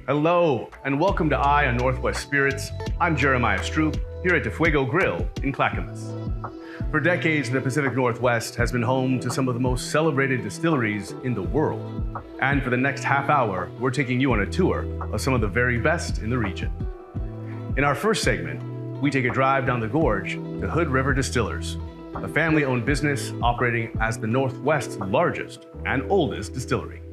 Hello, and welcome to Eye on Northwest Spirits. I'm Jeremiah Stroop, here at the Fuego Grill in Clackamas. For decades, the Pacific Northwest has been home to some of the most celebrated distilleries in the world. And for the next half hour, we're taking you on a tour of some of the very best in the region. In our first segment, we take a drive down the gorge to Hood River Distillers, a family-owned business operating as the Northwest's largest and oldest distillery.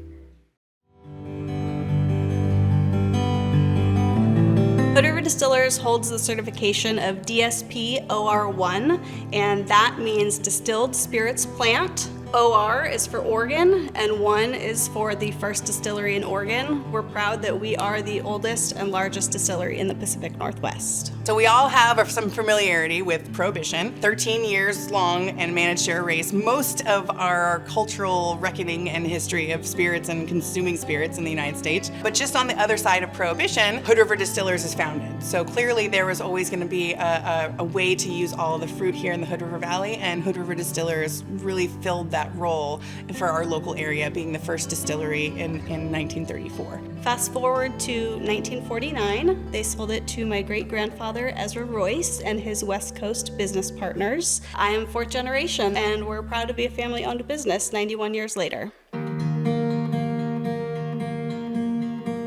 Hood River Distillers holds the certification of DSP OR1, and that means Distilled Spirits Plant. OR is for Oregon, and 1 is for the first distillery in Oregon. We're proud that we are the oldest and largest distillery in the Pacific Northwest. So we all have some familiarity with Prohibition, 13 years long and managed to erase most of our cultural reckoning and history of spirits and consuming spirits in the United States. But just on the other side of Prohibition, Hood River Distillers is founded. So clearly there was always going to be a way to use all of the fruit here in the Hood River Valley, and Hood River Distillers really filled that role for our local area, being the first distillery in 1934. Fast forward to 1949, they sold it to my great-grandfather Ezra Royce and his West Coast business partners. I am 4th generation, and we're proud to be a family-owned business 91 years later.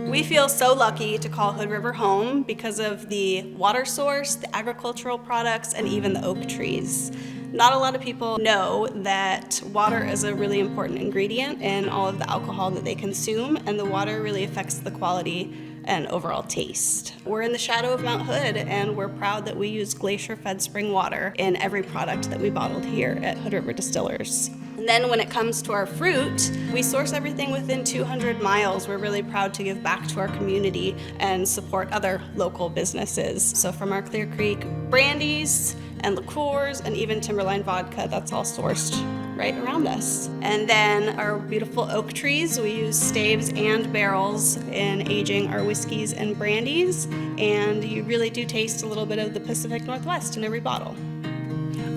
We feel so lucky to call Hood River home because of the water source, the agricultural products, and even the oak trees. Not a lot of people know that water is a really important ingredient in all of the alcohol that they consume, and the water really affects the quality and overall taste. We're in the shadow of Mount Hood, and we're proud that we use glacier-fed spring water in every product that we bottled here at Hood River Distillers. And then when it comes to our fruit, we source everything within 200 miles. We're really proud to give back to our community and support other local businesses. So from our Clear Creek brandies and liqueurs and even Timberline vodka, that's all sourced right around us. And then our beautiful oak trees, we use staves and barrels in aging our whiskeys and brandies, and you really do taste a little bit of the Pacific Northwest in every bottle.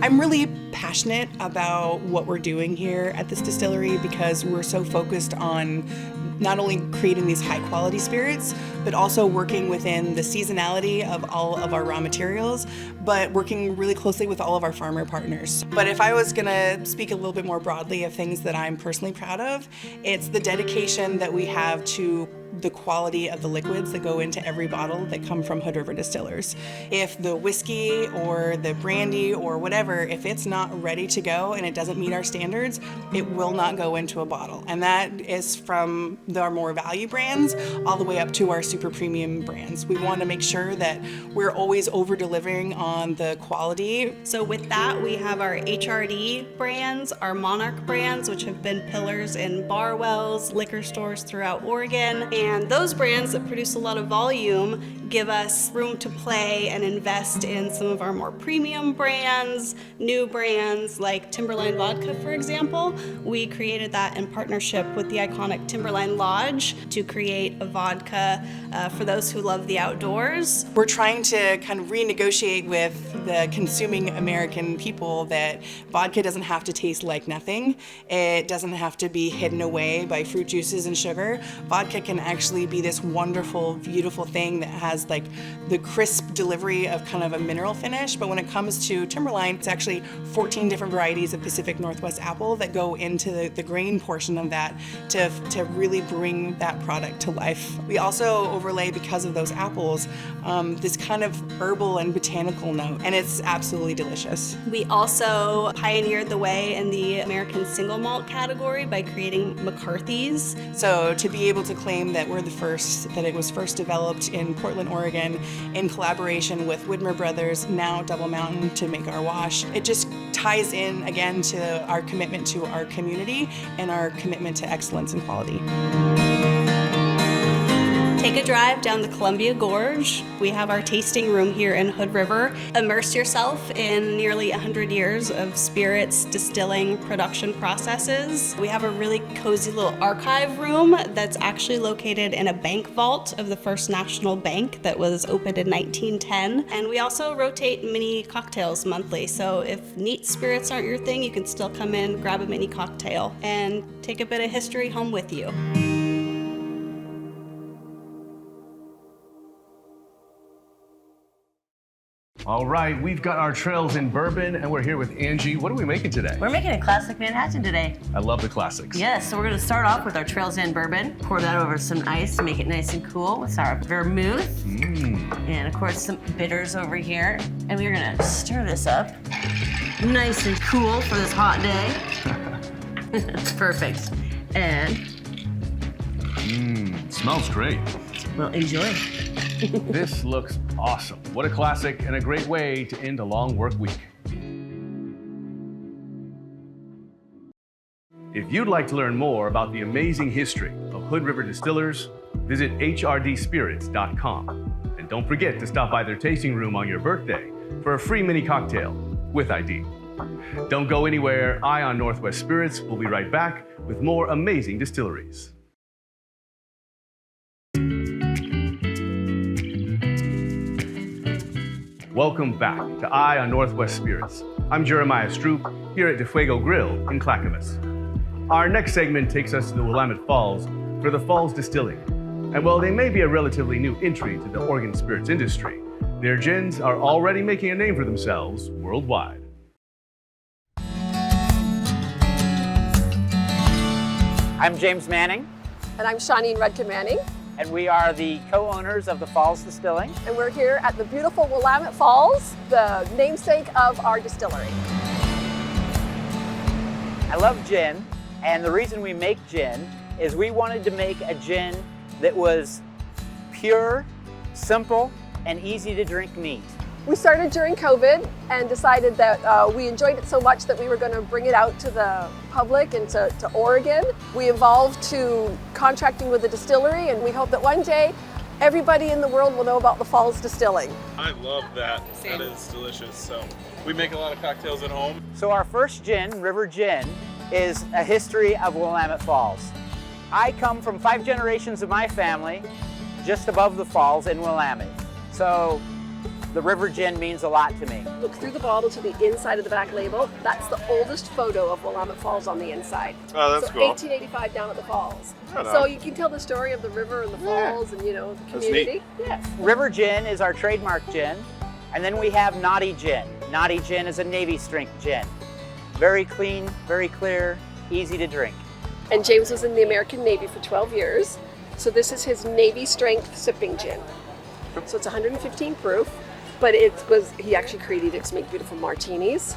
I'm really passionate about what we're doing here at this distillery because we're so focused on not only creating these high quality spirits, but also working within the seasonality of all of our raw materials, but working really closely with all of our farmer partners. But if I was gonna speak a little bit more broadly of things that I'm personally proud of, it's the dedication that we have to the quality of the liquids that go into every bottle that come from Hood River Distillers. If the whiskey or the brandy or whatever, if it's not ready to go and it doesn't meet our standards, it will not go into a bottle. And that is from our more value brands all the way up to our super premium brands. We want to make sure that we're always over delivering on the quality. So with that, we have our HRD brands, our Monarch brands, which have been pillars in bar wells, liquor stores throughout Oregon. And those brands that produce a lot of volume give us room to play and invest in some of our more premium brands, new brands like Timberline vodka, for example. We created that in partnership with the iconic Timberline Lodge to create a vodka for those who love the outdoors. We're trying to kind of renegotiate with the consuming American people that vodka doesn't have to taste like nothing. It doesn't have to be hidden away by fruit juices and sugar. Vodka can actually be this wonderful, beautiful thing that has like the crisp delivery of kind of a mineral finish. But when it comes to Timberline, it's actually 14 different varieties of Pacific Northwest apple that go into the grain portion of that to really bring that product to life. We also overlay, because of those apples, this kind of herbal and botanical note, and it's absolutely delicious. We also pioneered the way in the American single malt category by creating McCarthy's. So to be able to claim that we're the first, that it was first developed in Portland, Oregon, in collaboration with Widmer Brothers, now Double Mountain, to make our wash, it just ties in again to our commitment to our community and our commitment to excellence and quality. Take a drive down the Columbia Gorge. We have our tasting room here in Hood River. Immerse yourself in nearly 100 years of spirits, distilling, production processes. We have a really cozy little archive room that's actually located in a bank vault of the First National Bank that was opened in 1910. And we also rotate mini cocktails monthly. So if neat spirits aren't your thing, you can still come in, grab a mini cocktail, and take a bit of history home with you. All right, we've got our trails in bourbon, and we're here with Angie. What are we making today? We're making a classic Manhattan today. I love the classics. Yes, so we're gonna start off with our Trails in bourbon. Pour that over some ice to make it nice and cool with our vermouth. And of course some bitters over here. And we're gonna stir this up nice and cool for this hot day. Perfect. And Smells great. we'll enjoy. This looks awesome. What a classic and a great way to end a long work week. If you'd like to learn more about the amazing history of Hood River Distillers, visit hrdspirits.com. And don't forget to stop by their tasting room on your birthday for a free mini cocktail with ID. Don't go anywhere. Eye on Northwest Spirits will be right back with more amazing distilleries. Welcome back to Eye on Northwest Spirits. I'm Jeremiah Stroop here at DeFuego Grill in Clackamas. Our next segment takes us to the Willamette Falls for the Falls Distilling. And while they may be a relatively new entry to the Oregon spirits industry, their gins are already making a name for themselves worldwide. I'm James Manning, And I'm Shawneen Rudkin Manning, and we are the co-owners of the Falls Distilling. and we're here at the beautiful Willamette Falls, the namesake of our distillery. I love gin, and the reason we make gin is we wanted to make a gin that was pure, simple, and easy to drink neat. We started during COVID and decided that we enjoyed it so much that we were going to bring it out to the public and to Oregon. We evolved to contracting with a distillery, and we hope that one day everybody in the world will know about the Falls Distilling. I love that. That is delicious. So we make a lot of cocktails at home. So our first gin, River Gin, is a history of Willamette Falls. I come from 5 generations of my family just above the falls in Willamette. So the River Gin means a lot to me. Look through the bottle to the inside of the back label. That's the oldest photo of Willamette Falls on the inside. Oh, that's so cool. 1885 down at the falls. Right So on. you can tell the story of the river and the falls and, you know, the That's community. Yes. River Gin is our trademark gin. And then we have Naughty Gin. Naughty Gin is a Navy strength gin. Very clean, very clear, easy to drink. And James was in the American Navy for 12 years. So this is his Navy strength sipping gin. So it's 115 proof, but he actually created it to make beautiful martinis.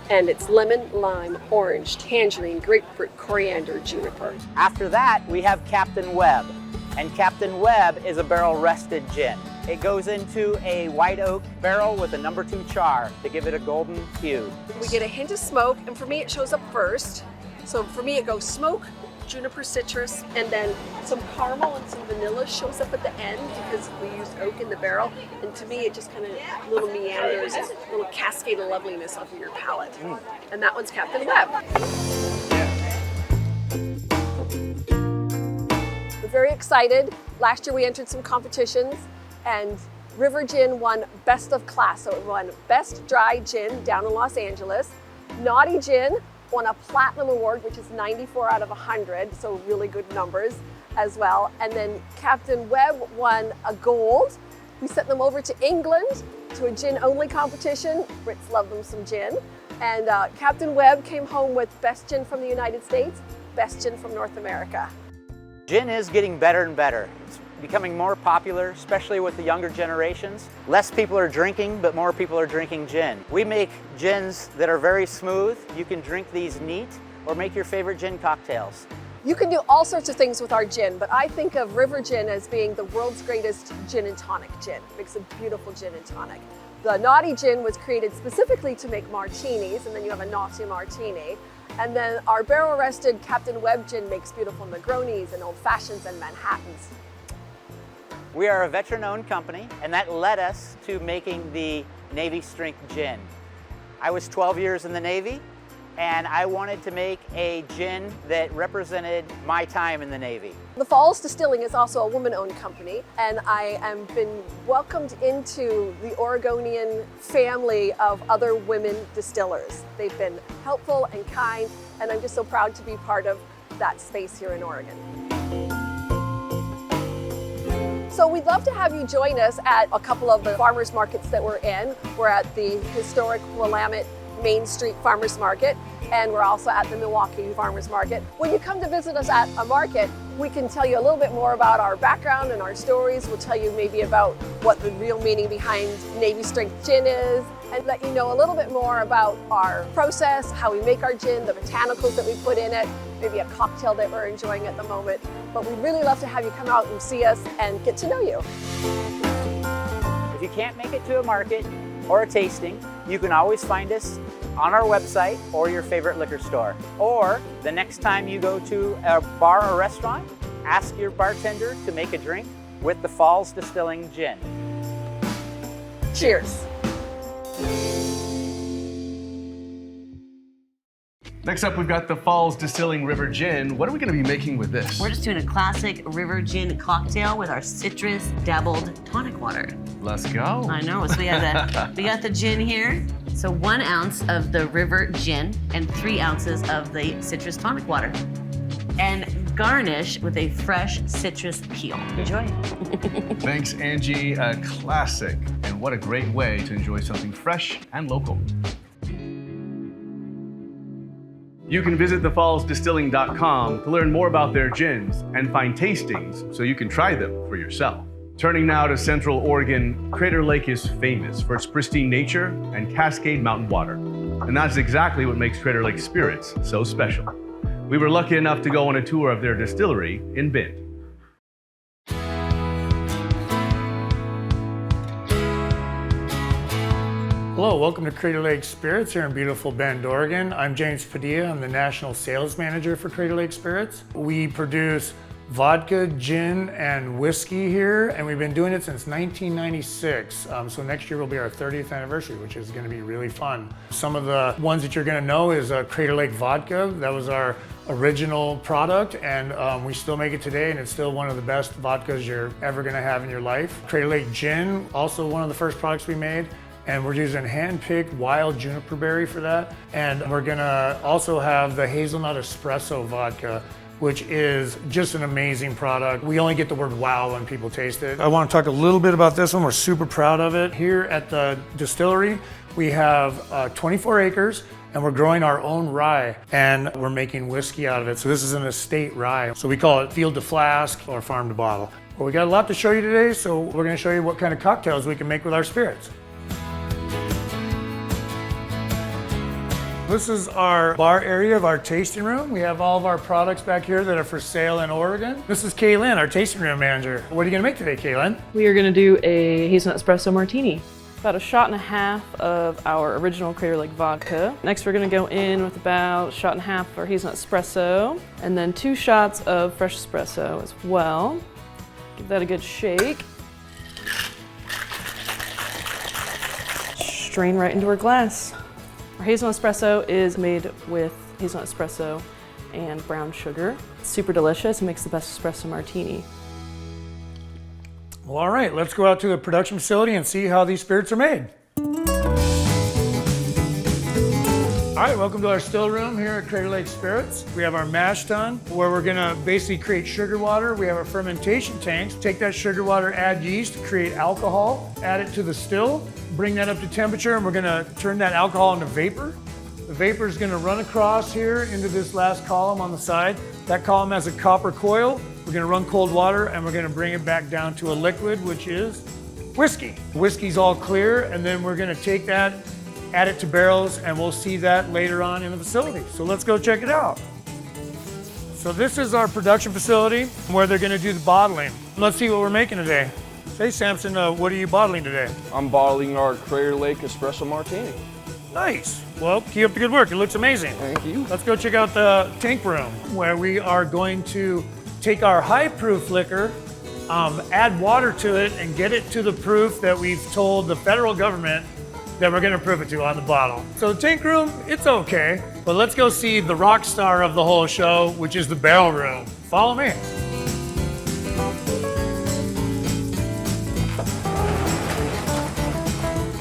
And it's lemon, lime, orange, tangerine, grapefruit, coriander, juniper. After that, we have Captain Webb. And Captain Webb is a barrel rested gin. It goes into a white oak barrel with a number 2 char to give it a golden hue. We get a hint of smoke, and for me it shows up first. So for me it goes smoke, juniper citrus, and then some caramel and some vanilla shows up at the end because we used oak in the barrel. And to me it just kind of little meanders, a little cascade of loveliness off of your palate. And that one's Captain Webb. We're very excited. Last year we entered some competitions, and River Gin won Best of Class. So it won Best Dry Gin down in Los Angeles. Naughty Gin won a Platinum Award, which is 94 out of 100, so really good numbers as well. And then Captain Webb won a Gold. We sent them over to England to a gin-only competition. Brits love them some gin. And Captain Webb came home with Best Gin from the United States, Best Gin from North America. Gin is getting better and better. It's becoming more popular, especially with the younger generations. Less people are drinking, but more people are drinking gin. We make gins that are very smooth. You can drink these neat or make your favorite gin cocktails. You can do all sorts of things with our gin, but I think of River Gin as being the world's greatest gin and tonic gin. It makes a beautiful gin and tonic. The Naughty Gin was created specifically to make martinis, and then you have a naughty martini. And then our barrel-rested Captain Webb gin makes beautiful Negronis and Old Fashions and Manhattans. We are a veteran-owned company, and that led us to making the Navy strength gin. I was 12 years in the Navy, and I wanted to make a gin that represented my time in the Navy. The Falls Distilling is also a woman-owned company, and I am been welcomed into the Oregonian family of other women distillers. They've been helpful and kind, and I'm just so proud to be part of that space here in Oregon. So we'd love to have you join us at a couple of the farmers markets that we're in. We're at the historic Willamette Main Street Farmers Market, and we're also at the Milwaukee Farmers Market. When you come to visit us at a market, we can tell you a little bit more about our background and our stories. We'll tell you maybe about what the real meaning behind Navy Strength Gin is, and let you know a little bit more about our process, how we make our gin, the botanicals that we put in it, maybe a cocktail that we're enjoying at the moment. But we'd really love to have you come out and see us and get to know you. If you can't make it to a market or a tasting, you can always find us on our website or your favorite liquor store. Or the next time you go to a bar or restaurant, ask your bartender to make a drink with the Falls Distilling Gin. Cheers. Next up, we've got the Falls Distilling River Gin. What are we going to be making with this? We're just doing a classic river gin cocktail with our citrus dabbled tonic water. Let's go. I know. So we got the gin here. So 1 ounce of the river gin and 3 ounces of the citrus tonic water. And garnish with a fresh citrus peel. Enjoy. Thanks, Angie. A classic. And what a great way to enjoy something fresh and local. You can visit thefallsdistilling.com to learn more about their gins and find tastings so you can try them for yourself. Turning now to Central Oregon, Crater Lake is famous for its pristine nature and Cascade Mountain water. And that's exactly what makes Crater Lake Spirits so special. We were lucky enough to go on a tour of their distillery in Bend. Hello, welcome to Crater Lake Spirits here in beautiful Bend, Oregon. I'm James Padilla. I'm the National Sales Manager for Crater Lake Spirits. We produce vodka, gin, and whiskey here, and we've been doing it since 1996. So next year will be our 30th anniversary, which is going to be really fun. Some of the ones that you're going to know is Crater Lake Vodka. That was our original product, and we still make it today, and it's still one of the best vodkas you're ever going to have in your life. Crater Lake Gin, also one of the first products we made. And we're using hand-picked wild juniper berry for that. And we're gonna also have the hazelnut espresso vodka, which is just an amazing product. We only get the word wow when people taste it. I wanna talk a little bit about this one. We're super proud of it. Here at the distillery, we have 24 acres and we're growing our own rye and we're making whiskey out of it. So this is an estate rye. So we call it field to flask or farm to bottle. Well, we got a lot to show you today, so we're gonna show you what kind of cocktails we can make with our spirits. This is our bar area of our tasting room. We have all of our products back here that are for sale in Oregon. This is Kaylin, our tasting room manager. What are you gonna make today, Kaylin? We are going to do a hazelnut espresso martini. About a shot and a half of our original Crater Lake vodka. Next, we're going to go in with about a shot and a half of our hazelnut espresso, and then 2 shots of fresh espresso as well. Give that a good shake. Strain right into our glass. Our hazelnut espresso is made with hazelnut espresso and brown sugar. It's super delicious and makes the best espresso martini. Well, all right, let's go out to the production facility and see how these spirits are made. All right, welcome to our still room here at Crater Lake Spirits. We have our mash tun where we're gonna basically create sugar water. We have our fermentation tanks. Take that sugar water, add yeast to create alcohol, add it to the still, bring that up to temperature, and we're gonna turn that alcohol into vapor. The vapor is gonna run across here into this last column on the side. That column has a copper coil. We're gonna run cold water and we're gonna bring it back down to a liquid, which is whiskey. Whiskey's all clear, and then we're gonna take that, add it to barrels, and we'll see that later on in the facility. So let's go check it out. So this is our production facility where they're gonna do the bottling. Let's see what we're making today. Say, Samson, what are you bottling today? I'm bottling our Crater Lake Espresso Martini. Nice. Well, keep up the good work. It looks amazing. Thank you. Let's go check out the tank room where we are going to take our high proof liquor, add water to it, and get it to the proof that we've told the federal government that we're gonna proof it to on the bottle. So the tank room, it's okay, but let's go see the rock star of the whole show, which is the barrel room. Follow me.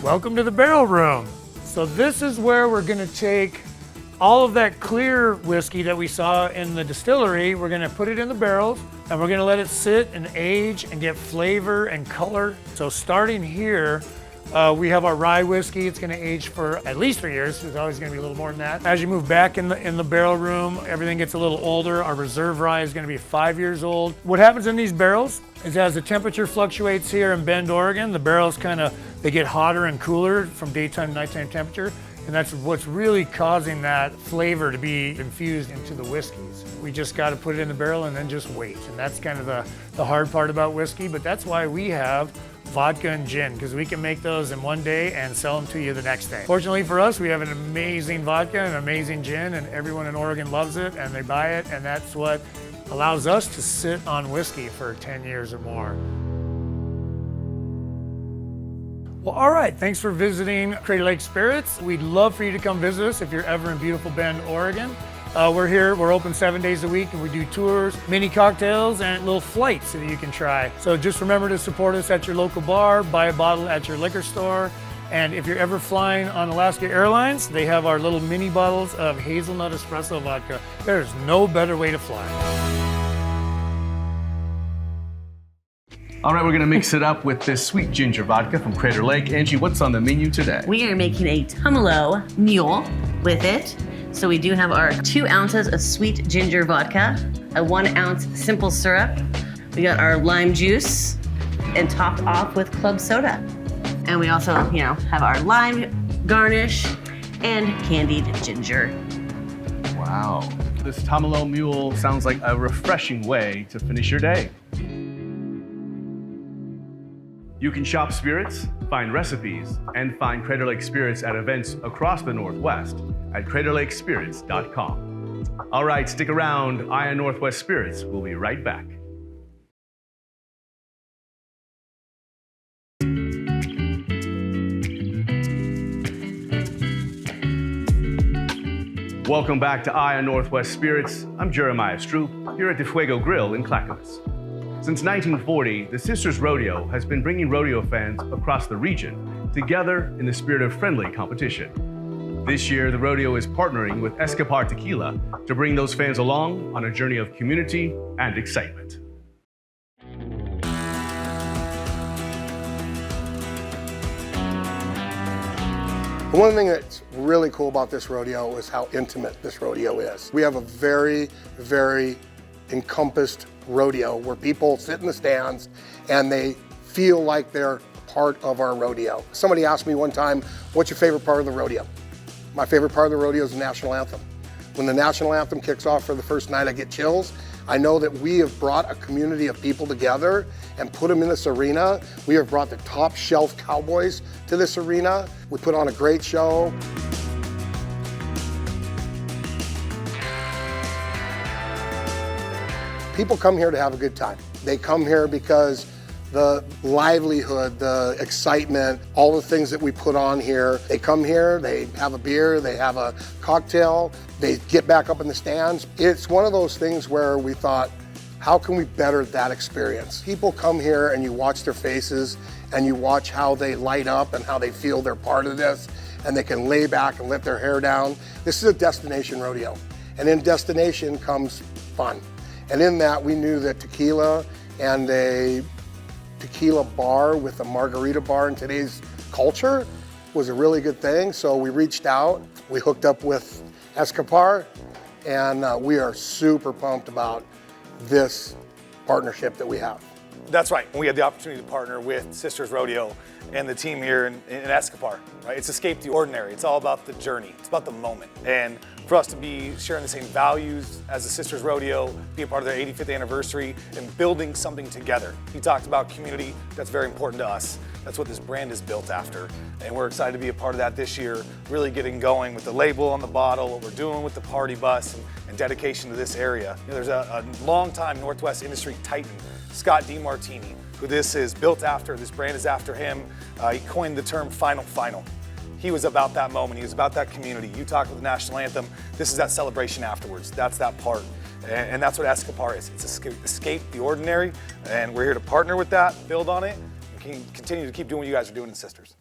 Welcome to the barrel room. So this is where we're gonna take all of that clear whiskey that we saw in the distillery. We're gonna put it in the barrels, and we're gonna let it sit and age and get flavor and color. So starting here, we have our rye whiskey. It's gonna age for at least 3 years. It's always gonna be a little more than that. As you move back in the barrel room, everything gets a little older. Our reserve rye is gonna be 5 years old. What happens in these barrels is as the temperature fluctuates here in Bend, Oregon, the barrels they get hotter and cooler from daytime to nighttime temperature. And that's what's really causing that flavor to be infused into the whiskeys. We just got to put it in the barrel and then just wait. And that's kind of the hard part about whiskey, but that's why we have vodka and gin, because we can make those in one day and sell them to you the next day. Fortunately for us, we have an amazing vodka and an amazing gin, and everyone in Oregon loves it and they buy it, and that's what allows us to sit on whiskey for 10 years or more. Well, all right, thanks for visiting Crater Lake Spirits. We'd love for you to come visit us if you're ever in beautiful Bend, Oregon. We're here, we're open 7 days a week, and we do tours, mini cocktails, and little flights that you can try. So just remember to support us at your local bar, buy a bottle at your liquor store, and if you're ever flying on Alaska Airlines, they have our little mini bottles of hazelnut espresso vodka. There's no better way to fly. All right, we're gonna mix it up with this sweet ginger vodka from Crater Lake. Angie, what's on the menu today? We are making a Tumalo mule with it. So we do have our 2 ounces of sweet ginger vodka, a 1 ounce simple syrup. We got our lime juice and topped off with club soda. And we also, have our lime garnish and candied ginger. Wow. This Tumalo Mule sounds like a refreshing way to finish your day. You can shop spirits, find recipes, and find Crater Lake Spirits at events across the Northwest at craterlakespirits.com. All right, stick around. Eye on Northwest Spirits. We'll be right back. Welcome back to Eye on Northwest Spirits. I'm Jeremiah Stroop here at the Fuego Grill in Clackamas. Since 1940, the Sisters Rodeo has been bringing rodeo fans across the region together in the spirit of friendly competition. This year, the rodeo is partnering with Escapar Tequila to bring those fans along on a journey of community and excitement. One thing that's really cool about this rodeo is how intimate this rodeo is. We have a very, very encompassed rodeo where people sit in the stands and they feel like they're part of our rodeo. Somebody asked me one time, what's your favorite part of the rodeo? My favorite part of the rodeo is the national anthem. When the national anthem kicks off for the first night, I get chills. I know that we have brought a community of people together and put them in this arena. We have brought the top shelf cowboys to this arena. We put on a great show. People come here to have a good time. They come here because the livelihood, the excitement, all the things that we put on here, they come here, they have a beer, they have a cocktail, they get back up in the stands. It's one of those things where we thought, how can we better that experience? People come here and you watch their faces and you watch how they light up and how they feel they're part of this, and they can lay back and let their hair down. This is a destination rodeo, and in destination comes fun. And in that, we knew that tequila and a tequila bar with a margarita bar in today's culture was a really good thing. So we reached out, we hooked up with Escapar, and we are super pumped about this partnership that we have. That's right. We had the opportunity to partner with Sisters Rodeo and the team here in Escapar. Right? It's Escape the Ordinary. It's all about the journey. It's about the moment. And for us to be sharing the same values as the Sisters Rodeo, be a part of their 85th anniversary, and building something together. He talked about community. That's very important to us. That's what this brand is built after. And we're excited to be a part of that this year, really getting going with the label on the bottle, what we're doing with the party bus, and dedication to this area. There's a longtime Northwest industry titan, Scott DeMartini, who this is built after. This brand is after him. He coined the term final. He was about that moment. He was about that community. You talked about the national anthem. This is that celebration afterwards. That's that part. And that's what Escapar is. It's Escape the Ordinary. And we're here to partner with that, build on it, and continue to keep doing what you guys are doing in Sisters.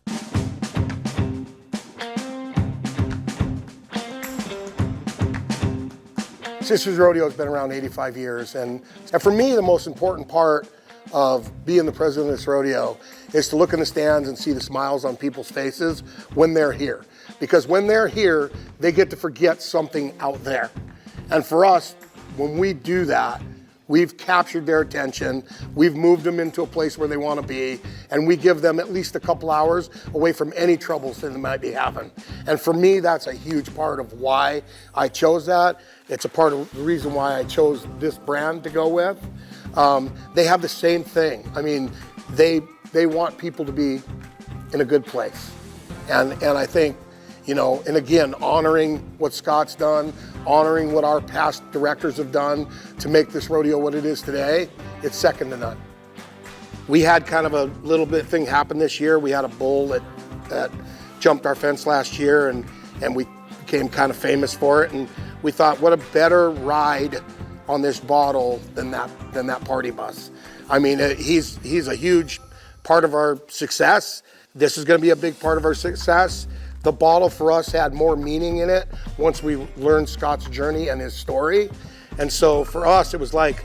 Sisters Rodeo has been around 85 years, and for me, the most important part of being the president of this rodeo is to look in the stands and see the smiles on people's faces when they're here. Because when they're here, they get to forget something out there. And for us, when we do that, we've captured their attention, we've moved them into a place where they want to be, and we give them at least a couple hours away from any troubles that they might be having. And for me, that's a huge part of why I chose that. It's a part of the reason why I chose this brand to go with. They have the same thing. I mean, they want people to be in a good place. And I think, you know, and again, honoring what Scott's done, honoring what our past directors have done to make this rodeo what it is today, it's second to none. We had kind of a little bit thing happen this year. We had a bull that jumped our fence last year, and we became kind of famous for it. And we thought, what a better ride on this bottle than that party bus. I mean, he's a huge part of our success. This is going to be a big part of our success. The bottle for us had more meaning in it once we learned Scott's journey and his story. And so for us, it was like,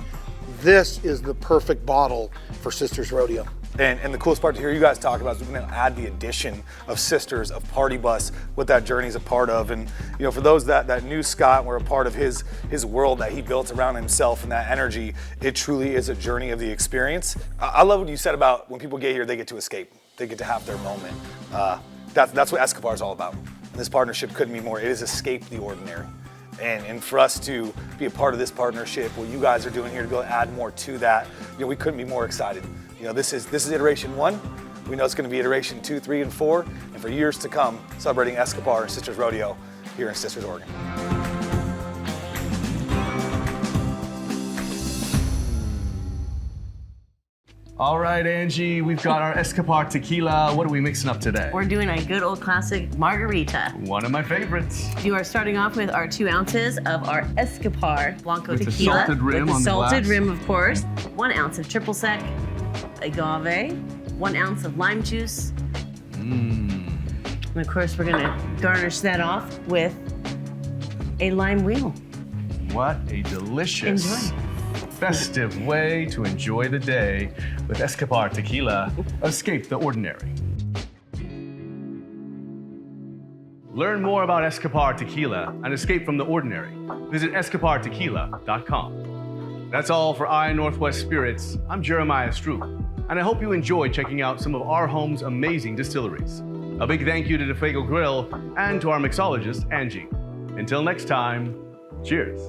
this is the perfect bottle for Sisters Rodeo. And the coolest part to hear you guys talk about is we're going to add the addition of Sisters, of Party Bus, what that journey is a part of. And you know, for those that knew Scott and were a part of his world that he built around himself and that energy, it truly is a journey of the experience. I love what you said about when people get here, they get to escape. They get to have their moment. That's what Escobar is all about. And this partnership couldn't be more. It is escape the ordinary. And for us to be a part of this partnership, what you guys are doing here to go add more to that, you know, we couldn't be more excited. You know, this is iteration 1. We know it's going to be iteration 2, 3, and 4, and for years to come, celebrating Escobar and Sisters Rodeo here in Sisters, Oregon. All right, Angie, we've got our Escobar tequila. What are we mixing up today? We're doing a good old classic margarita. One of my favorites. You are starting off with our 2 ounces of our Escobar Blanco With the tequila. salted rim with the on the salted glass. rim, of course. 1 ounce of triple sec, agave, 1 ounce of lime juice. And of course, we're gonna garnish that off with a lime wheel. What a delicious, festive way to enjoy the day with Escobar tequila. Escape the ordinary. Learn more about Escobar tequila and escape from the ordinary. Visit escobartequila.com. That's all for I Northwest Spirits. I'm Jeremiah Stroop, and I hope you enjoyed checking out some of our home's amazing distilleries. A big thank you to Fuego Grill and to our mixologist, Angie. Until next time, cheers.